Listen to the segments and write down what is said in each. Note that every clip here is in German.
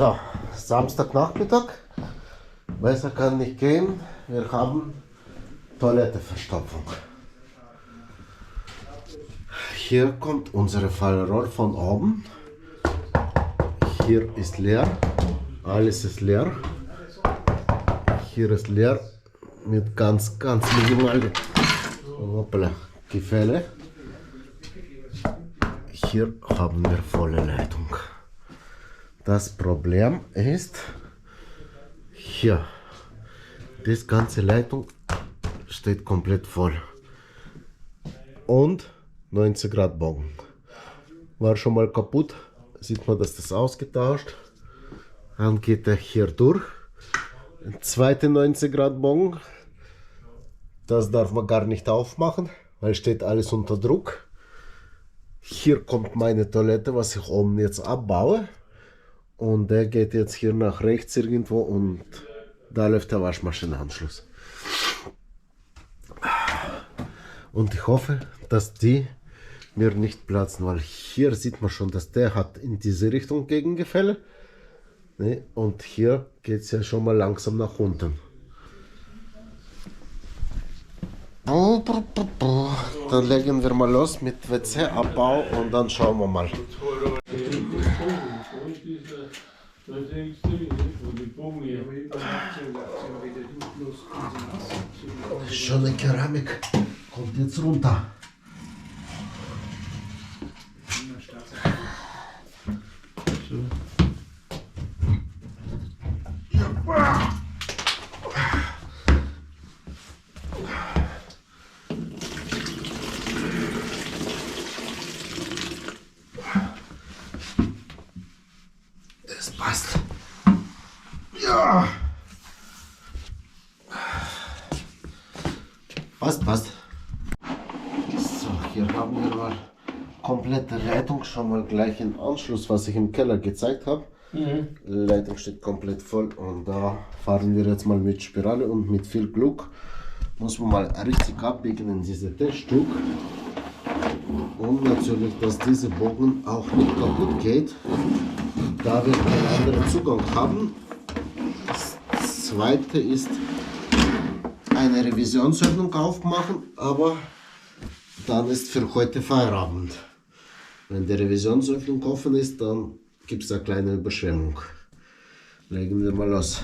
So, Samstagnachmittag, besser kann nicht gehen. Wir haben Toiletteverstopfung. Hier kommt unsere Fallrohr von oben. Hier ist leer, alles ist leer. Hier ist leer mit ganz minimalen Gefälle. Hier haben wir volle Leitung. Das Problem ist, hier, das ganze Leitung steht komplett voll. Und 90 Grad Bogen. War schon mal kaputt. Sieht man, dass das ausgetauscht. Dann geht er hier durch. Ein zweiter 90 Grad Bogen. Das darf man gar nicht aufmachen, weil steht alles unter Druck. Hier kommt meine Toilette, was ich oben jetzt abbaue. Und der geht jetzt hier nach rechts irgendwo und da läuft der Waschmaschinenanschluss. Und ich hoffe, dass die mir nicht platzen, weil hier sieht man schon, dass der hat in diese Richtung Gegengefälle. Ne? Und hier geht es ja schon mal langsam nach unten. Dann legen wir mal los mit WC-Abbau und dann schauen wir mal. Schöne Keramik kommt jetzt runter. Das passt. Ja. Passt. So, hier haben wir mal komplette Leitung, schon mal gleich im Anschluss, was ich im Keller gezeigt habe. Leitung steht komplett voll und da fahren wir jetzt mal mit Spirale und mit viel Glück muss man mal richtig abbiegen in diese Teststück und natürlich, dass diese Bogen auch nicht kaputt geht, da wir einen anderen Zugang haben. Das zweite ist eine Revisionsöffnung aufmachen, aber dann ist für heute Feierabend. Wenn die Revisionsöffnung offen ist, dann gibt es eine kleine Überschwemmung. Legen wir mal los.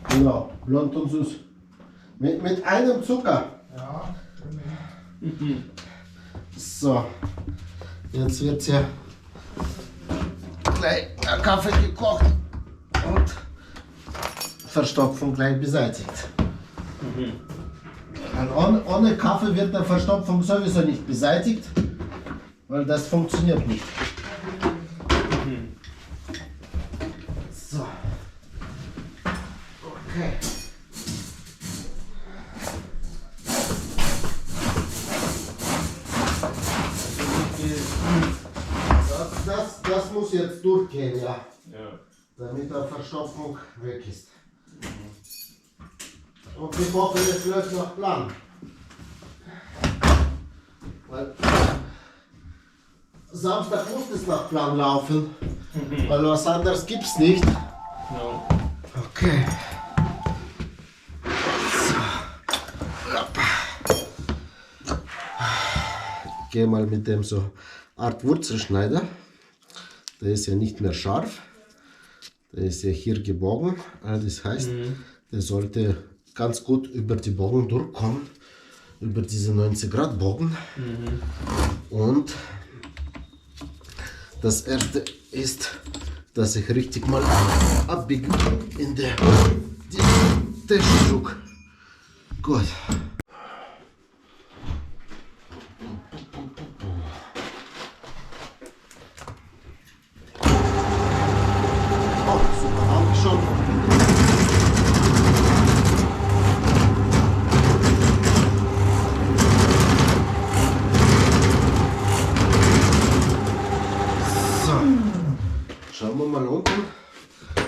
Genau, blond und süß. Mit einem Zucker. Ja. So, jetzt wird hier gleich ein Kaffee gekocht und Verstopfung gleich beseitigt. Ohne Kaffee wird der Verstopfung sowieso nicht beseitigt, weil das funktioniert nicht. So. Okay. Das muss jetzt durchgehen, ja. Damit die Verstopfung weg ist. Und ich hoffe, das läuft nach Plan. Weil Samstag muss es nach Plan laufen, weil was anderes gibt es nicht. No. Okay. So. Ich gehe mal mit dem so Art Wurzelschneider. Der ist ja nicht mehr scharf. Der ist ja hier gebogen. Das heißt, der sollte ganz gut über die Bogen durchkommen. Über diese 90 Grad Bogen. Und das erste ist, dass ich richtig mal abbiege in der Teststück. Gut. Oh, super, habe ich schon. Schauen wir mal unten,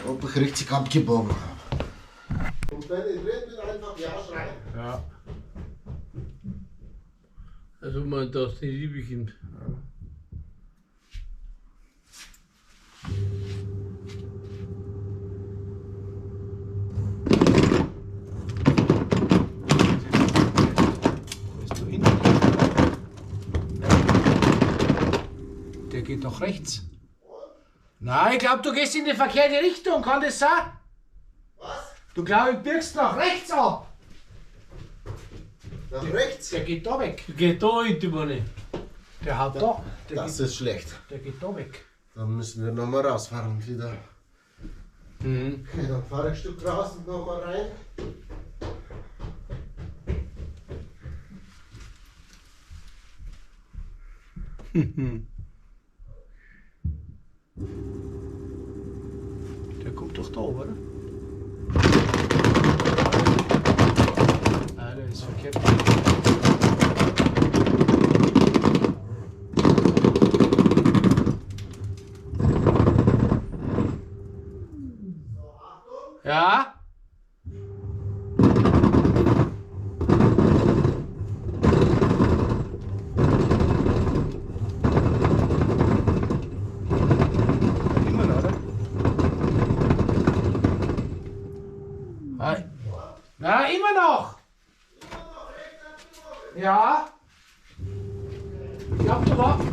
ob ich richtig abgebogen habe. Und wenn ich dreht, wird einfach Ja schreien. Ja. Also man das nicht liebe Kind. Ja. nach rechts. Nein, ich glaube, du gehst in die verkehrte Richtung. Kann das sein? Was? Du glaube ich birgst nach rechts ab. Nach rechts? Der geht da weg. Geht da in die Bahn. Der haut da. Das ist schlecht. Der geht da weg. Dann müssen wir nochmal rausfahren und wieder. Mhm. Okay, dann fahre ich ein Stück raus und nochmal rein. Der kommt doch da, oder? Ah, der ist verkehrt. Ja? Immer noch, oder? Hi. Na, immer noch! Ja? Ich glaub, du warst.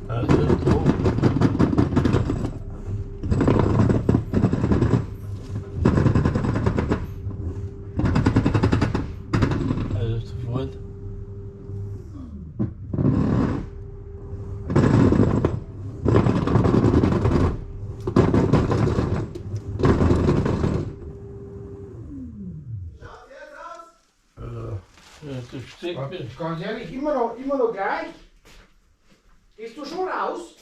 Also da. Also sofort. Ja, das steckt mir. Ganz ehrlich, immer noch gleich. Gehst du schon raus?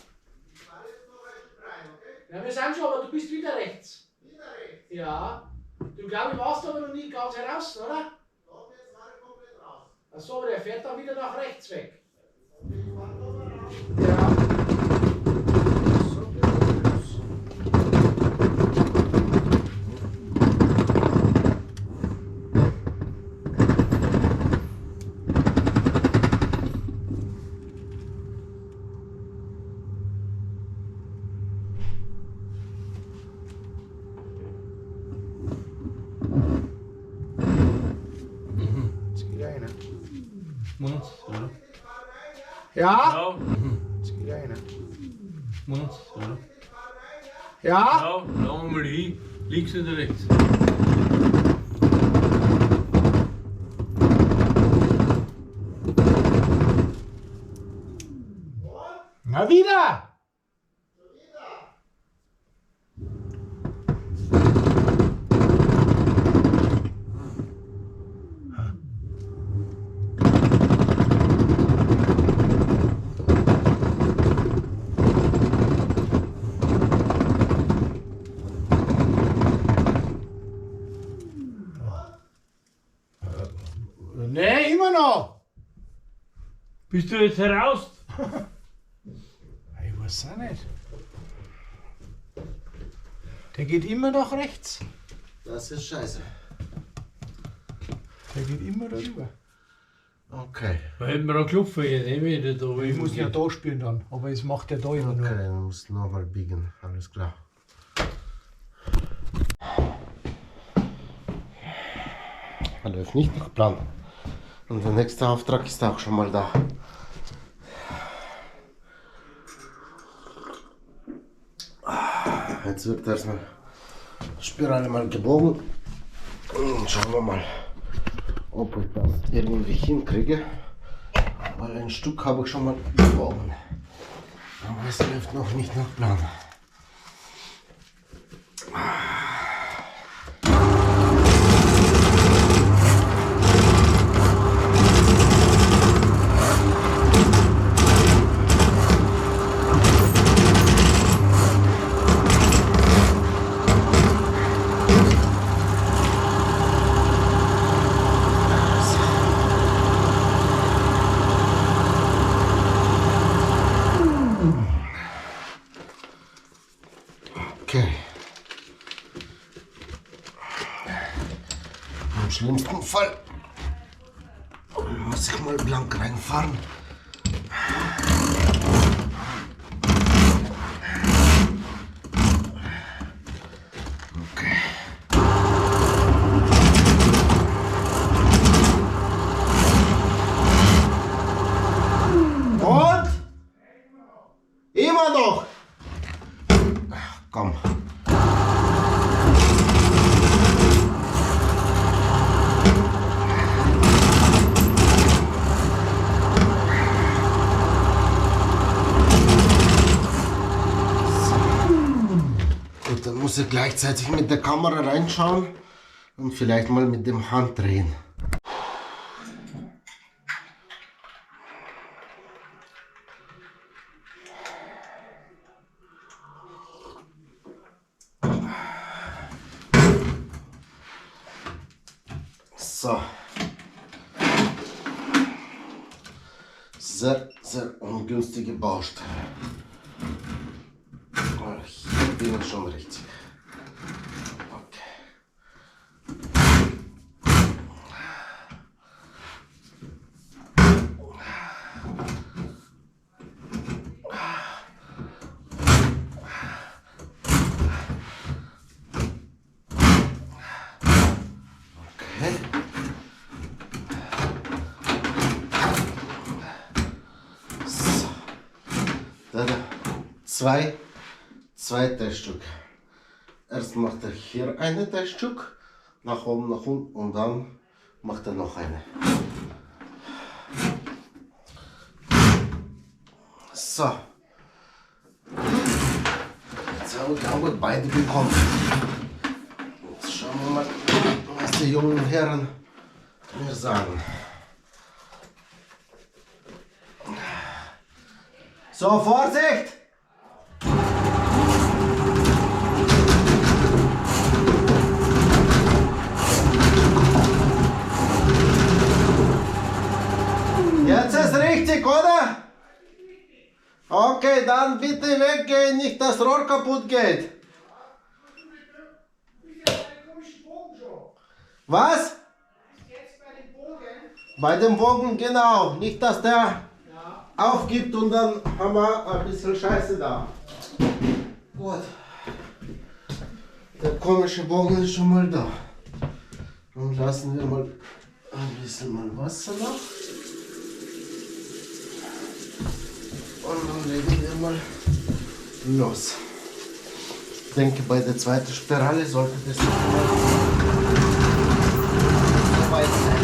Ich fahre jetzt noch ein Stück rein, okay? Ja, wir sind schon, aber du bist wieder rechts. Wieder rechts. Ja. Du glaube ich warst aber noch nie ganz heraus, oder? Doch, jetzt fahre ich komplett raus. Achso, aber der fährt dann wieder nach rechts weg. Okay, ich fahre nochmal raus. Ja. Jetzt geht einer. Mund. Ja? Ja. Jetzt geht einer. Mund. Ja? Ja, lang mal hin. Links oder rechts. Na wieder! Nee, immer noch! Bist du jetzt heraus? Ich weiß auch nicht. Der geht immer nach rechts. Das ist scheiße. Der geht immer darüber. Okay. Da hätten wir einen Klopfer jetzt, nicht wieder da. Ich muss ja da spielen dann, aber es macht er da immer Okay, nur. dann musst du nochmal biegen. Alles klar. Läuft nicht nach Plan. Und der nächste Auftrag ist auch schon mal da. Jetzt wird erstmal die Spirale mal gebogen. Und schauen wir mal, ob ich das irgendwie hinkriege. Weil ein Stück habe ich schon mal gebogen. Aber es läuft noch nicht nach Plan. Okay. Im schlimmsten Fall muss ich mal blank reinfahren. gleichzeitig mit der Kamera reinschauen und vielleicht mal mit dem Hand drehen. So. Sehr, sehr ungünstige Baustelle. Hier bin ich schon richtig. Zwei Teststück. Erst macht er hier eine Teststück, nach oben, nach unten und dann macht er noch eine. So. Jetzt haben wir glaube ich beide bekommen. Jetzt schauen wir mal, was die jungen Herren mir sagen. So, Vorsicht! Jetzt ist richtig, oder? Okay, dann bitte weggehen, nicht dass das Rohr kaputt geht. Was? Bei dem Bogen, genau. Nicht, dass der aufgibt und dann haben wir ein bisschen Scheiße da. Gut. Der komische Bogen ist schon mal da. Dann lassen wir mal ein bisschen mal Wasser noch. Und dann legen wir mal los. Ich denke, bei der zweiten Spirale sollte das nicht mehr so weit sein.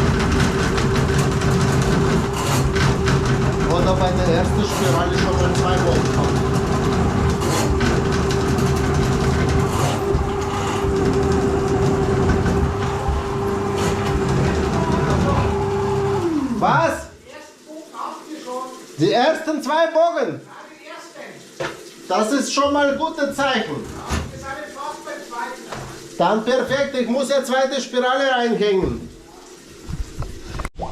Oder bei der ersten Spirale schon mal 2 Wochen haben. Was? Die ersten 2 Bogen? Das ist schon mal ein gutes Zeichen. Dann perfekt, ich muss ja zweite Spirale reinhängen. So,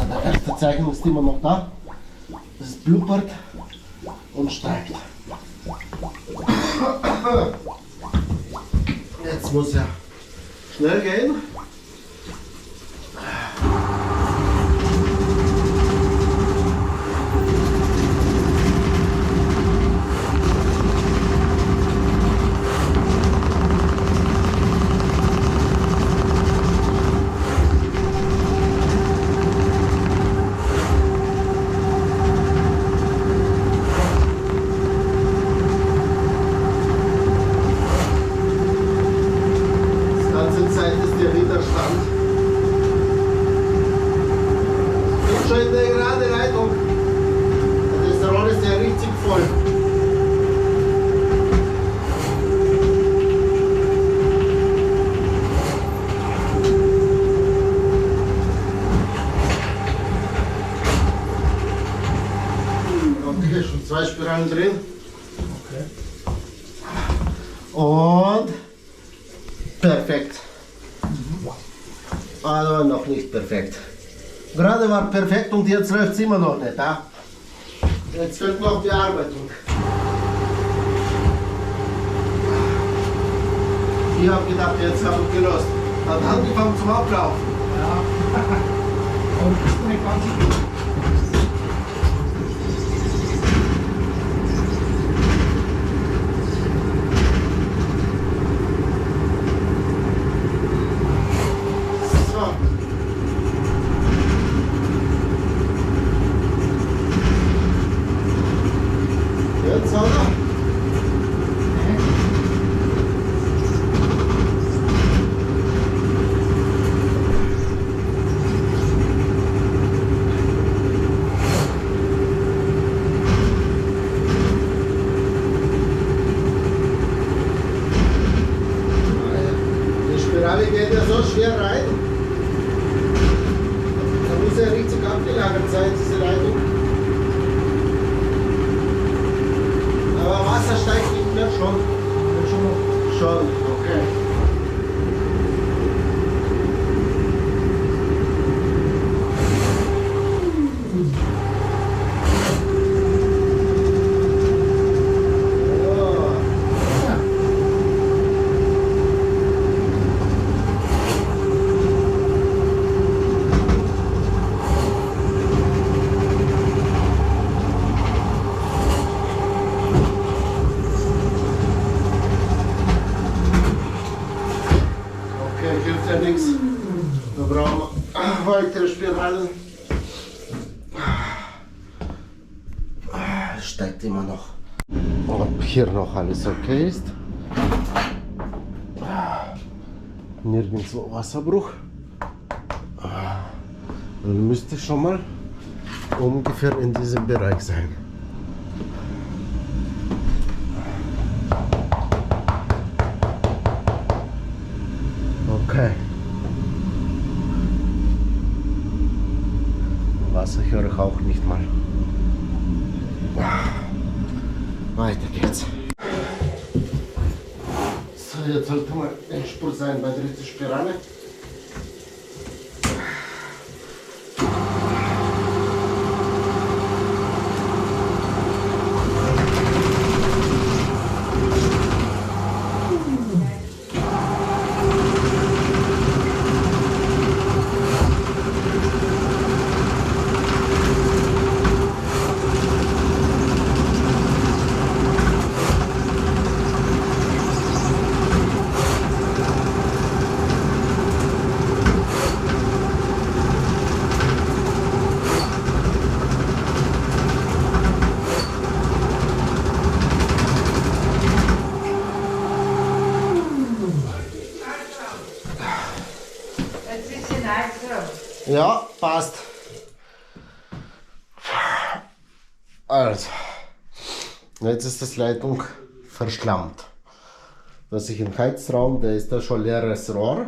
der erste Zeichen ist immer noch da. Das blubbert und steigt. Jetzt muss er schnell gehen. Schon 2 Spiralen drin. Okay. Und perfekt. Aber noch nicht perfekt. Gerade war perfekt und jetzt läuft es immer noch nicht. Ja? Jetzt fehlt noch Bearbeitung. Ich habe gedacht, jetzt habe ich gelöst. Hat angefangen zum Ablaufen. Ja. Und das ist nicht ganz gut. Jetzt, oder? Spirale geht ja so schwer rein. Da muss ja richtig abgelagert sein, diese Leitung. Aber Wasser steigt nicht mehr schon. Schon, okay. Hilft ja nichts. Da brauchen wir weitere Spiralen. Steigt immer noch. Ob hier noch alles okay ist. Nirgendwo Wasserbruch. Dann müsste schon mal ungefähr in diesem Bereich sein. Okay. Wasser höre ich auch nicht mal. Weiter geht's. So, jetzt sollte mal Endspurt sein bei der dritten Spirale. Ja, passt. Also, jetzt ist das Leitung verschlammt. Was ich im Heizraum, da ist da schon leeres Rohr.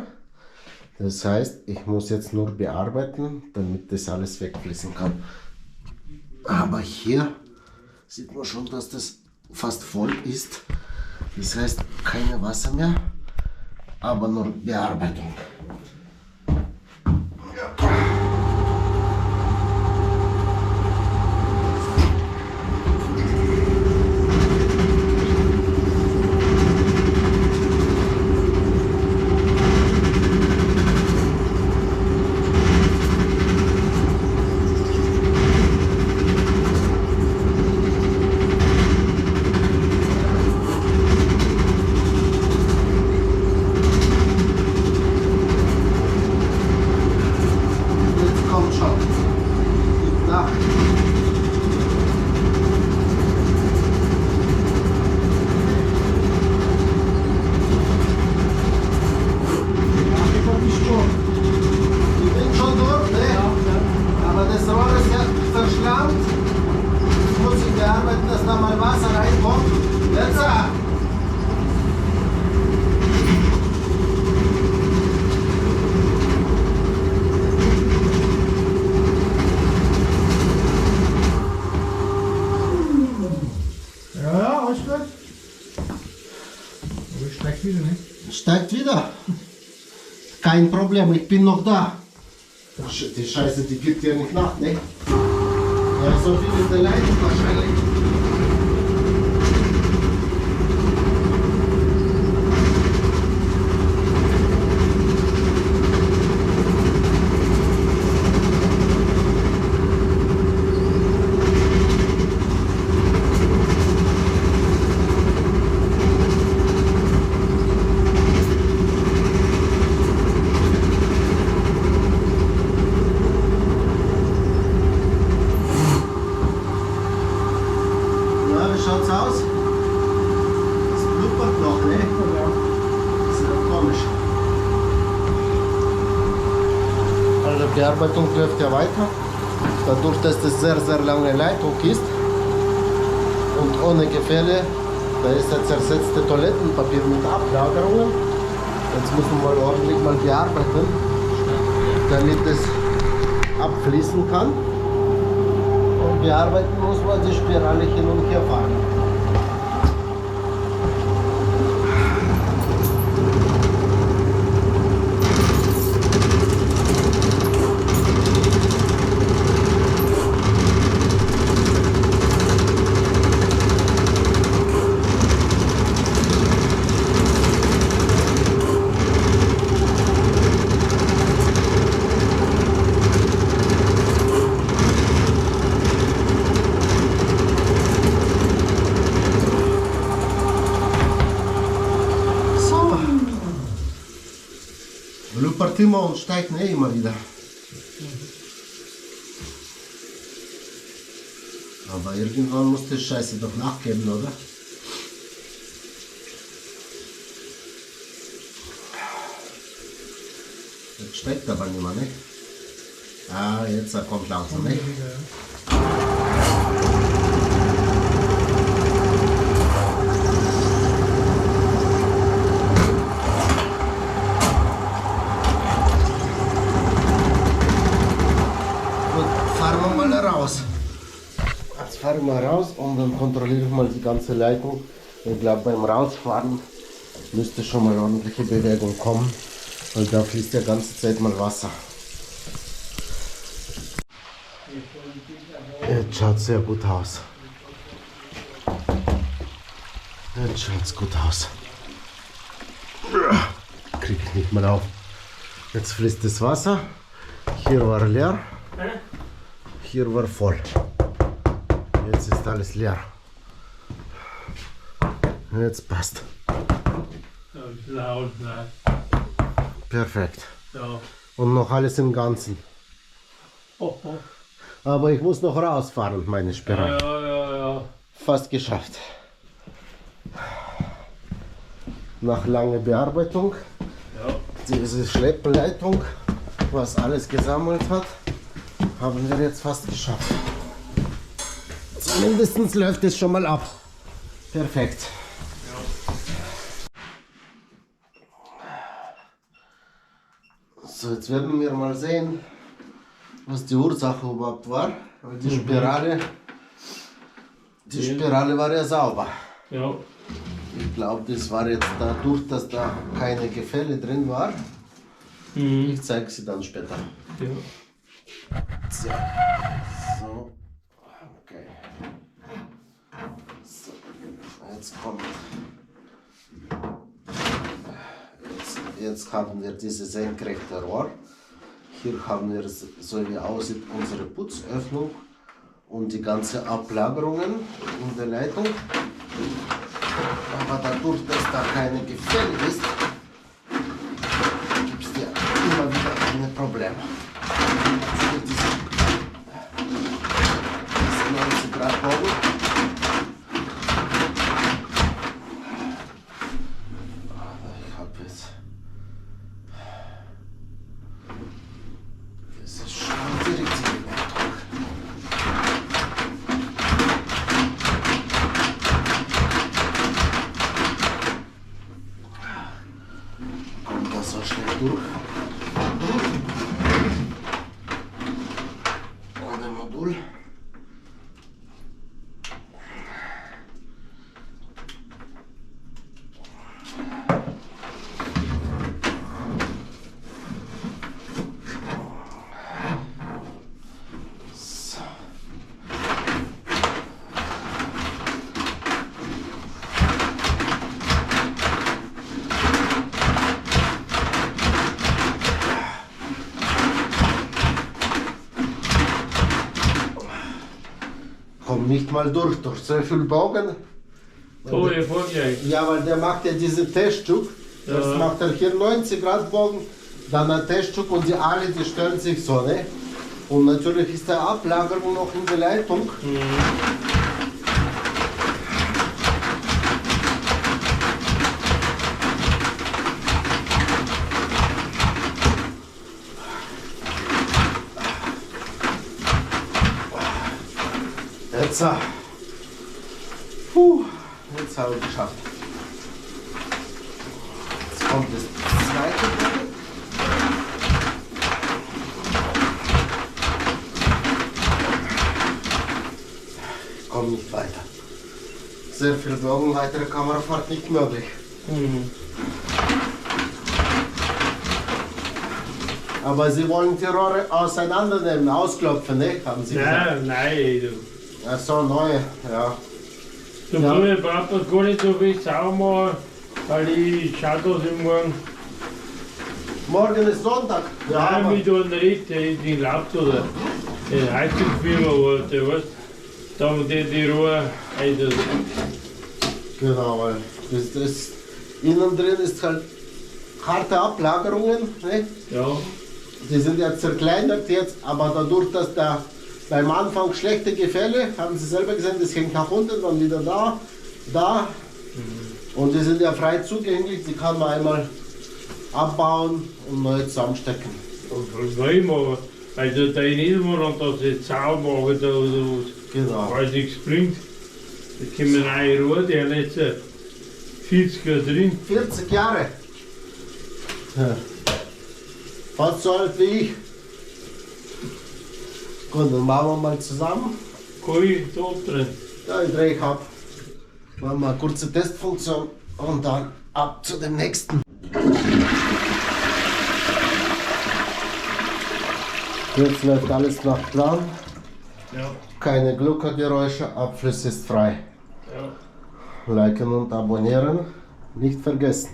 Das heißt, ich muss jetzt nur bearbeiten, damit das alles wegfließen kann. Aber hier sieht man schon, dass das fast voll ist. Das heißt, keine Wasser mehr, aber nur Bearbeitung. Steigt wieder. Kein Problem, ich bin noch da. Die Scheiße, die gibt ja nicht nach, ne? Ja, so viel in der Leitung wahrscheinlich. Die Bearbeitung läuft ja weiter. Dadurch, dass das sehr, sehr lange Leitung ist und ohne Gefälle, da ist ja zersetzte Toilettenpapier mit Ablagerungen. Jetzt muss man mal ordentlich mal bearbeiten, damit es abfließen kann. Und bearbeiten muss man die Spirale hin und her fahren. Partimos und steigt immer wieder. Aber irgendwann muss die Scheiße doch nachgeben, oder? Jetzt steigt aber nicht mehr, ne? Ah, jetzt kommt langsam, ne? Raus. Jetzt fahren wir raus und dann kontrolliere ich mal die ganze Leitung. Ich glaube, beim Rausfahren müsste schon mal ordentliche Bewegung kommen, weil da fließt ja ganze Zeit mal Wasser. Jetzt schaut sehr gut aus. Jetzt schaut es gut aus. Krieg ich nicht mehr auf. Jetzt fließt das Wasser. Hier war leer. Hier war voll. Jetzt ist alles leer. Jetzt passt. Laut, ne? Perfekt. Ja. Und noch alles im Ganzen. Oh, oh. Aber ich muss noch rausfahren, meine Spirale. Ja. Fast geschafft. Nach langer Bearbeitung, Ja. diese Schleppleitung, was alles gesammelt hat, haben wir jetzt fast geschafft. Zumindest läuft es schon mal ab. Perfekt. So, jetzt werden wir mal sehen, was die Ursache überhaupt war. Weil die Spirale war ja sauber. Ja. Ich glaube, das war jetzt dadurch, dass da keine Gefälle drin war. Ich zeige sie dann später. Ja. So, okay. So, jetzt kommt. Jetzt haben wir diese senkrechte Rohr. Hier haben wir, so wie aussieht, unsere Putzöffnung und die ganzen Ablagerungen in der Leitung. Aber dadurch, dass da keine Gefälle ist, gibt es ja immer wieder ein Problem. Diese 90 Grad Bogen. Ich habe jetzt. Das ist schon die richtige Leitung. Kommt das so schnell durch? Ohne Modul. So. Kommt nicht mal durch so viel Bogen. So erfolgreich. Ja, weil der macht ja diese Teststück. Das macht er hier 90 Grad Bogen, dann ein Teststück und die alle, die stellen sich so, ne? Und natürlich ist der Ablagerung noch in der Leitung. Jetzt, jetzt habe ich es geschafft. Jetzt kommt das kommen nicht weiter. Sehr viel Bogen, weitere Kamerafahrt nicht möglich. Aber Sie wollen die Rohre auseinandernehmen, ausklopfen, ne? Haben Sie gesagt? Nein, du. Ach so, neue, ja. Zum Ja. Frühjahr braucht man gar nicht so viel sauber machen, weil ich schaue, dass ich morgen Morgen ist Sonntag. Ja, nein, aber mit einem Ritt, den Laubt oder den Heizungsfirma warte, weißt du? Da haben die Rohre, also, genau, weil das innen drin ist halt harte Ablagerungen, ne? ja. Die sind ja zerkleinert jetzt, aber dadurch, dass da beim Anfang schlechte Gefälle, haben Sie selber gesehen, das hängt nach unten, dann wieder da. Und die sind ja frei zugänglich, die kann man einmal abbauen und neu zusammenstecken. Und von wem aber, also da in Ilmenrand, dass ich sauber mache, da Genau. weil es nichts bringt. Da kommen neue Rohre, die haben jetzt 40 Jahre drin. 40 Jahre. Ja. Fast so alt wie ich. Gut, dann machen wir mal zusammen. Koi da drin. Ja, ich drehe ab. Machen wir eine kurze Testfunktion und dann ab zu dem nächsten. Jetzt läuft alles nach Plan. Ja, Keine Gluckergeräusche, Abfluss ist frei. ja. Liken und abonnieren nicht vergessen.